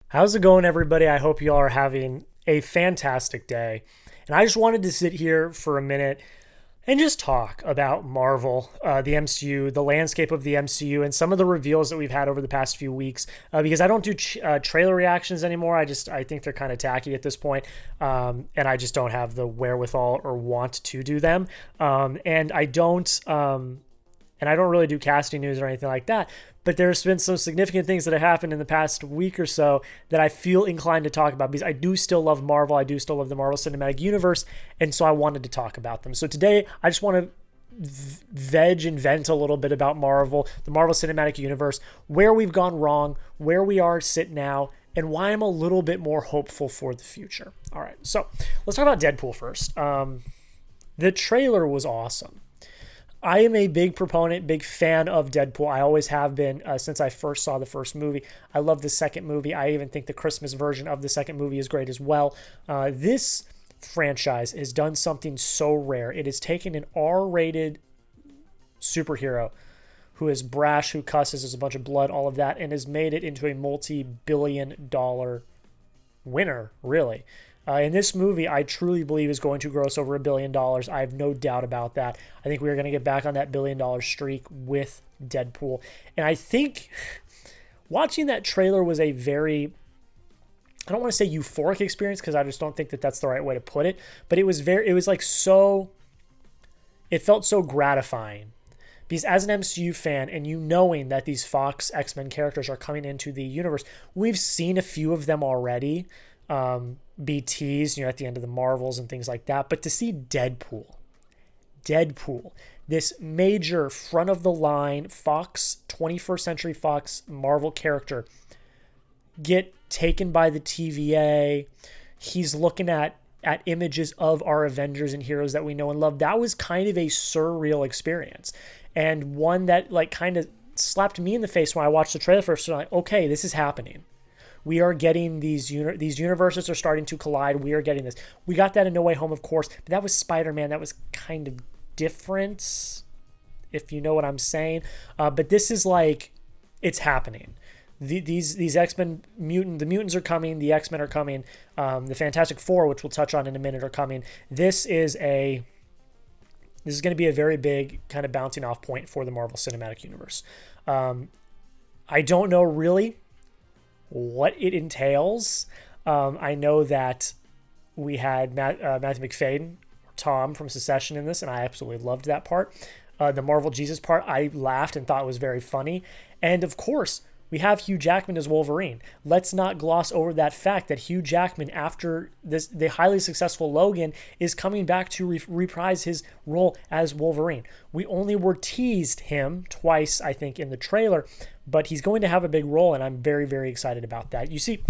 How's it going, everybody? I hope you all are having a fantastic day. And I just wanted to sit here for a minute and just talk about Marvel, the MCU, the landscape of the MCU, and some of the reveals that we've had over the past few weeks. Because I don't do trailer reactions anymore. I think they're kind of tacky at this point, and I just don't have the wherewithal or want to do them. And I don't really do casting news or anything like that. But there's been some significant things that have happened in the past week or so that I feel inclined to talk about because I do still love Marvel. I do still love the Marvel Cinematic Universe. And so I wanted to talk about them. So today I just want to veg and vent a little bit about Marvel, the Marvel Cinematic Universe, where we've gone wrong, where we are sit now, and why I'm a little bit more hopeful for the future. All right, so let's talk about Deadpool first. The trailer was awesome. I am a big proponent, big fan of Deadpool. I always have been since I first saw the first movie. I love the second movie. I even think the Christmas version of the second movie is great as well. This franchise has done something so rare. It has taken an R-rated superhero who is brash, who cusses, there's a bunch of blood, all of that, and has made it into a multi-billion-dollar winner, really. In this movie, I truly believe is going to gross over $1 billion. I have no doubt about that. I think we are going to get back on that $1 billion streak with Deadpool. And I think watching that trailer was a very, I don't want to say euphoric experience because I just don't think that that's the right way to put it. But it was it felt so gratifying. Because as an MCU fan and you knowing that these Fox X-Men characters are coming into the universe, we've seen a few of them already. Be teased, at the end of the Marvels and things like that. But to see Deadpool, this major front of the line Fox, 21st Century Fox Marvel character, get taken by the TVA. He's looking at images of our Avengers and heroes that we know and love. That was kind of a surreal experience. And one that kind of slapped me in the face when I watched the trailer first. So I'm like, okay, this is happening. We are getting these universes are starting to collide. We are getting this. We got that in No Way Home, of course, but that was Spider-Man. That was kind of different, if you know what I'm saying. But this is it's happening. These X-Men the mutants are coming. The X-Men are coming. The Fantastic Four, which we'll touch on in a minute, are coming. This is going to be a very big kind of bouncing off point for the Marvel Cinematic Universe. I don't know really what it entails. I know that we had Matthew Macfadyen, Tom from Secession in this, and I absolutely loved that part. The Marvel Jesus part, I laughed and thought was very funny. And of course, we have Hugh Jackman as Wolverine. Let's not gloss over that fact that Hugh Jackman, after the highly successful Logan, is coming back to reprise his role as Wolverine. We only were teased him twice, I think, in the trailer, but he's going to have a big role, and I'm very, very excited about that. You see,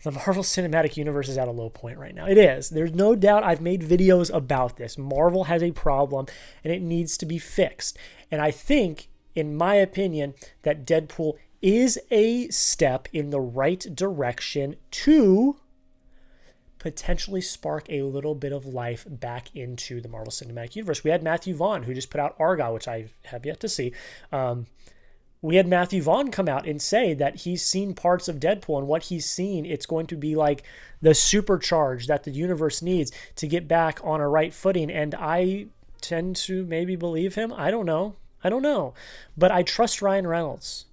the Marvel Cinematic Universe is at a low point right now. It is. There's no doubt. I've made videos about this. Marvel has a problem, and it needs to be fixed. And I think, in my opinion, that Deadpool is a step in the right direction to potentially spark a little bit of life back into the Marvel Cinematic Universe. We had Matthew Vaughn, who just put out Argyle, which I have yet to see. We had Matthew Vaughn come out and say that he's seen parts of Deadpool, and what he's seen, it's going to be like the supercharge that the universe needs to get back on a right footing. And I tend to maybe believe him. I don't know. But I trust Ryan Reynolds.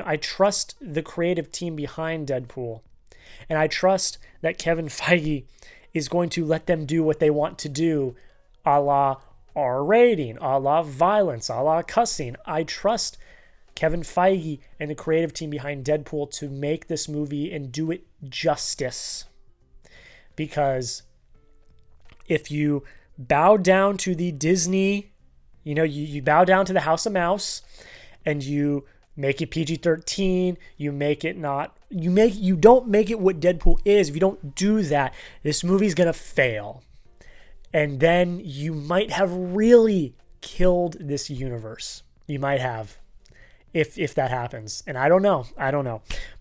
I trust the creative team behind Deadpool. And I trust that Kevin Feige is going to let them do what they want to do, a la R rating, a la violence, a la cussing. I trust Kevin Feige and the creative team behind Deadpool to make this movie and do it justice. Because if you bow down to the Disney, you bow down to the House of Mouse and you make it PG-13, you don't make it what Deadpool is. If you don't do that, this movie's going to fail. And then you might have really killed this universe. You might have, if that happens. And I don't know.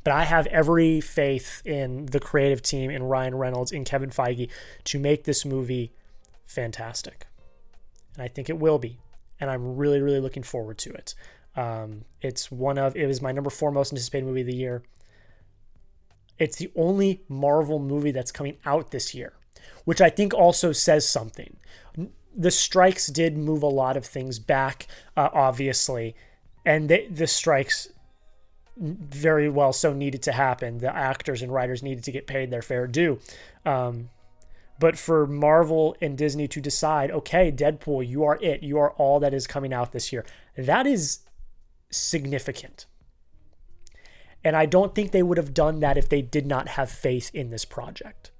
But I have every faith in the creative team, in Ryan Reynolds, in Kevin Feige, to make this movie fantastic. And I think it will be. And I'm really, really looking forward to it. It was my number 4 most anticipated movie of the year. It's the only Marvel movie that's coming out this year, which I think also says something. The strikes did move a lot of things back, obviously, and the strikes very well so needed to happen. The actors and writers needed to get paid their fair due. But for Marvel and Disney to decide, okay, Deadpool, you are it. You are all that is coming out this year. That is significant. And I don't think they would have done that if they did not have faith in this project.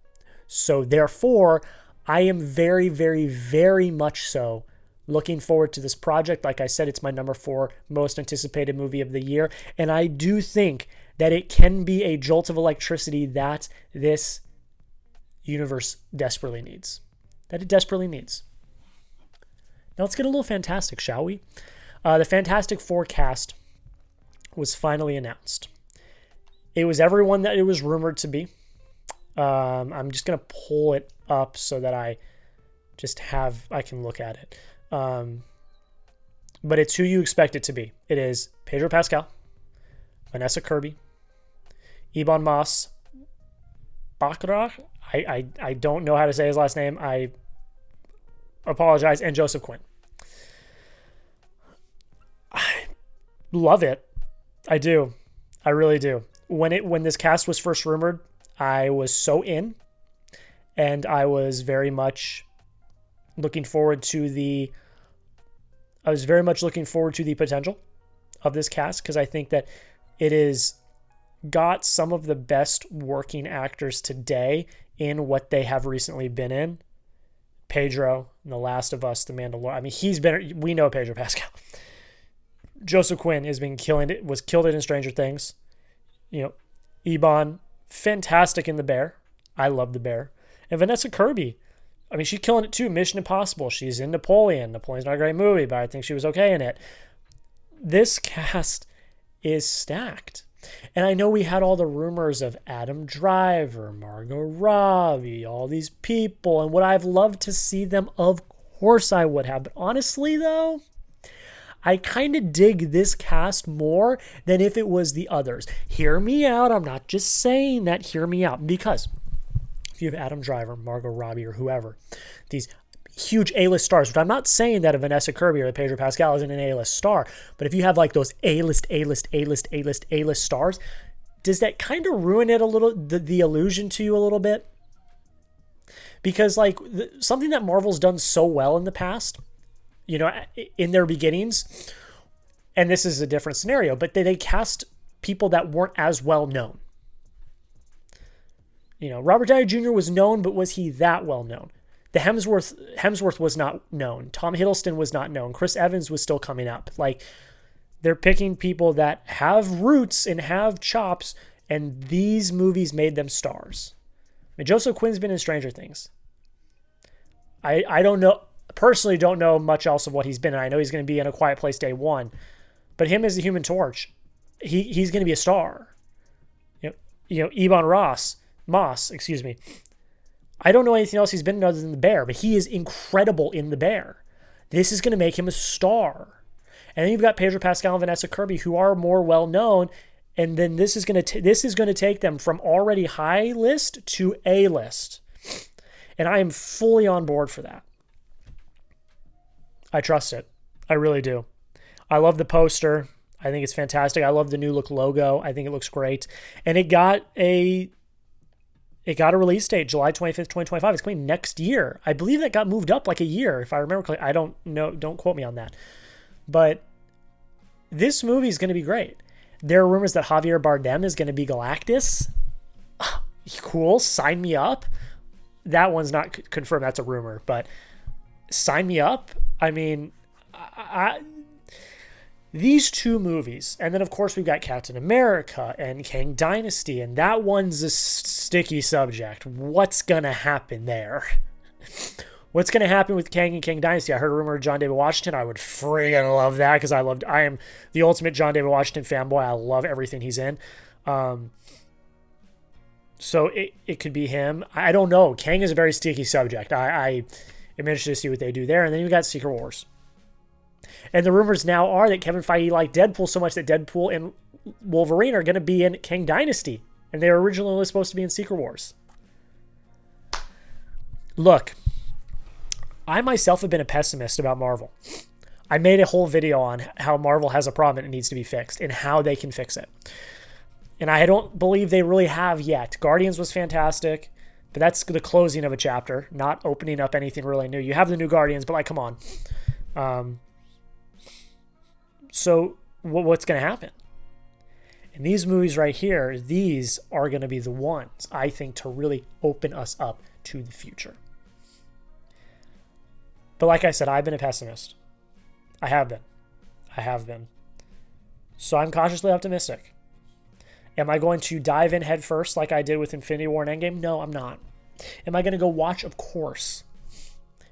So therefore, I am very, very, very much so looking forward to this project. Like I said, it's my number 4 most anticipated movie of the year. And I do think that it can be a jolt of electricity that this universe desperately needs. That it desperately needs. Now let's get a little fantastic, shall we? The Fantastic Four cast was finally announced. It was everyone that it was rumored to be. I'm just going to pull it up so that I can look at it. But it's who you expect it to be. It is Pedro Pascal, Vanessa Kirby, Ebon Moss-Bachrach. I don't know how to say his last name. I apologize. And Joseph Quinn. I love it. I do. I really do. When this cast was first rumored, I was so in, and I was very much looking forward to the potential of this cast, because I think that it is got some of the best working actors today in what they have recently been in. Pedro, The Last of Us, The Mandalorian. I mean, we know Pedro Pascal. Joseph Quinn was killed it in Stranger Things. Ebon, fantastic in The Bear. I love The Bear. And Vanessa Kirby, I mean, she's killing it too. Mission Impossible. She's in Napoleon. Napoleon's not a great movie, but I think she was okay in it. This cast is stacked. And I know we had all the rumors of Adam Driver, Margot Robbie, all these people, and would I have loved to see them? Of course I would have. But honestly, though, I kind of dig this cast more than if it was the others. Hear me out. I'm not just saying that. Hear me out. Because if you have Adam Driver, Margot Robbie, or whoever, these huge A-list stars, which I'm not saying that a Vanessa Kirby or a Pedro Pascal isn't an A-list star, but if you have like those A-list stars, does that kind of ruin it a little, the illusion to you a little bit? Because like something that Marvel's done so well in the past, in their beginnings, and this is a different scenario, but they cast people that weren't as well known. Robert Downey Jr. was known, but was he that well known? The Hemsworth was not known. Tom Hiddleston was not known. Chris Evans was still coming up. Like, they're picking people that have roots and have chops, and these movies made them stars. I mean, Joseph Quinn's been in Stranger Things. I don't know, personally don't know much else of what he's been in. I know he's going to be in A Quiet Place Day 1, but him as the Human Torch, he's going to be a star. Ebon Moss, I don't know anything else he's been in other than The Bear, but he is incredible in The Bear. This is going to make him a star. And then you've got Pedro Pascal and Vanessa Kirby, who are more well-known, and then this is going to take them from already high list to A list. And I am fully on board for that. I trust it. I really do. I love the poster. I think it's fantastic. I love the new look logo. I think it looks great. And it got a release date, July 25th, 2025. It's coming next year. I believe that got moved up like a year, if I remember correctly. I don't know. Don't quote me on that. But this movie is going to be great. There are rumors that Javier Bardem is going to be Galactus. Cool. Sign me up. That one's not confirmed. That's a rumor. But sign me up. I mean, these two movies, and then of course we've got Captain America and Kang Dynasty, and that one's a sticky subject. What's gonna happen there? What's gonna happen with Kang and Kang Dynasty? I heard a rumor of John David Washington. I would friggin' love that, because I am the ultimate John David Washington fanboy. I love everything he's in. So it could be him. I don't know. Kang is a very sticky subject. I am interested to see what they do there. And then you've got Secret Wars. And the rumors now are that Kevin Feige liked Deadpool so much that Deadpool and Wolverine are going to be in Kang Dynasty. And they were originally supposed to be in Secret Wars. Look, I myself have been a pessimist about Marvel. I made a whole video on how Marvel has a problem and it needs to be fixed and how they can fix it. And I don't believe they really have yet. Guardians was fantastic, but that's the closing of a chapter, not opening up anything really new. You have the new Guardians, but like, come on. So what's going to happen? And these movies right here, these are going to be the ones, I think, to really open us up to the future. But like I said, I've been a pessimist. I have been. So I'm cautiously optimistic. Am I going to dive in head first like I did with Infinity War and Endgame? No, I'm not. Am I going to go watch? Of course.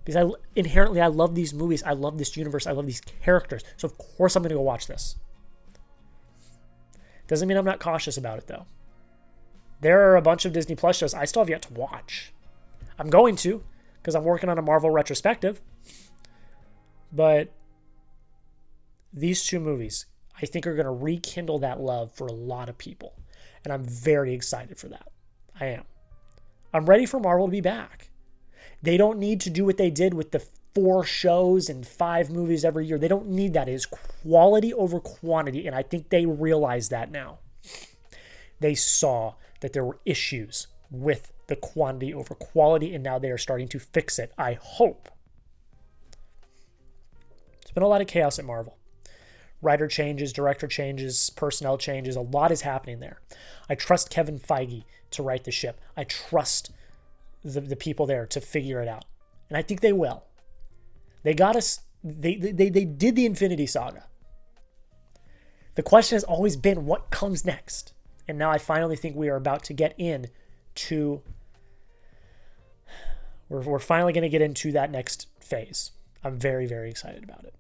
Because I love these movies. I love this universe. I love these characters. So of course I'm going to go watch this. Doesn't mean I'm not cautious about it, though. There are a bunch of Disney Plus shows I still have yet to watch. I'm going to, because I'm working on a Marvel retrospective. But these two movies, I think, are going to rekindle that love for a lot of people. And I'm very excited for that. I am. I'm ready for Marvel to be back. They don't need to do what they did with the 4 shows and 5 movies every year. They don't need that. It is quality over quantity, and I think they realize that now. They saw that there were issues with the quantity over quality, and now they are starting to fix it, I hope. There's been a lot of chaos at Marvel. Writer changes, director changes, personnel changes. A lot is happening there. I trust Kevin Feige to right the ship. I trust the people there to figure it out. And I think they will. They got us. They did the Infinity Saga. The question has always been what comes next. And now I finally think we are about to get into. We're finally going to get into that next phase. I'm very, very excited about it.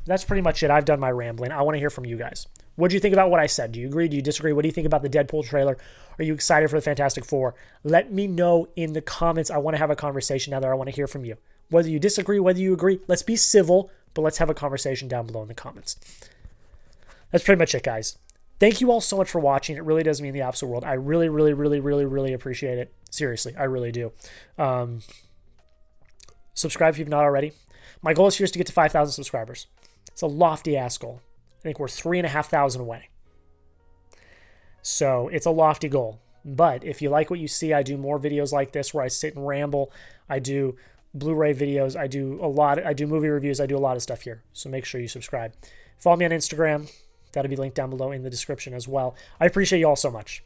That's pretty much it. I've done my rambling. I want to hear from you guys. What do you think about what I said? Do you agree? Do you disagree? What do you think about the Deadpool trailer? Are you excited for the Fantastic Four? Let me know in the comments. I want to have a conversation now that I want to hear from you. Whether you disagree, whether you agree, let's be civil, but let's have a conversation down below in the comments. That's pretty much it, guys. Thank you all so much for watching. It really does mean the absolute world. I really, really, really, really, really appreciate it. Seriously, I really do. Subscribe if you've not already. My goal this year is to get to 5,000 subscribers. It's a lofty-ass goal. I think we're 3,500 away. So it's a lofty goal. But if you like what you see, I do more videos like this where I sit and ramble. I do Blu-ray videos. I do movie reviews. I do a lot of stuff here. So make sure you subscribe. Follow me on Instagram. That'll be linked down below in the description as well. I appreciate you all so much.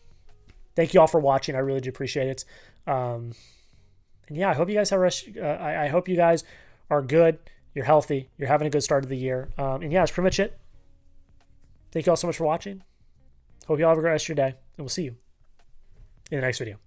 Thank you all for watching. I really do appreciate it. And yeah, I hope you guys have I hope you guys are good. You're healthy. You're having a good start of the year. And yeah, that's pretty much it. Thank you all so much for watching. Hope you all have a great rest of your day. And we'll see you in the next video.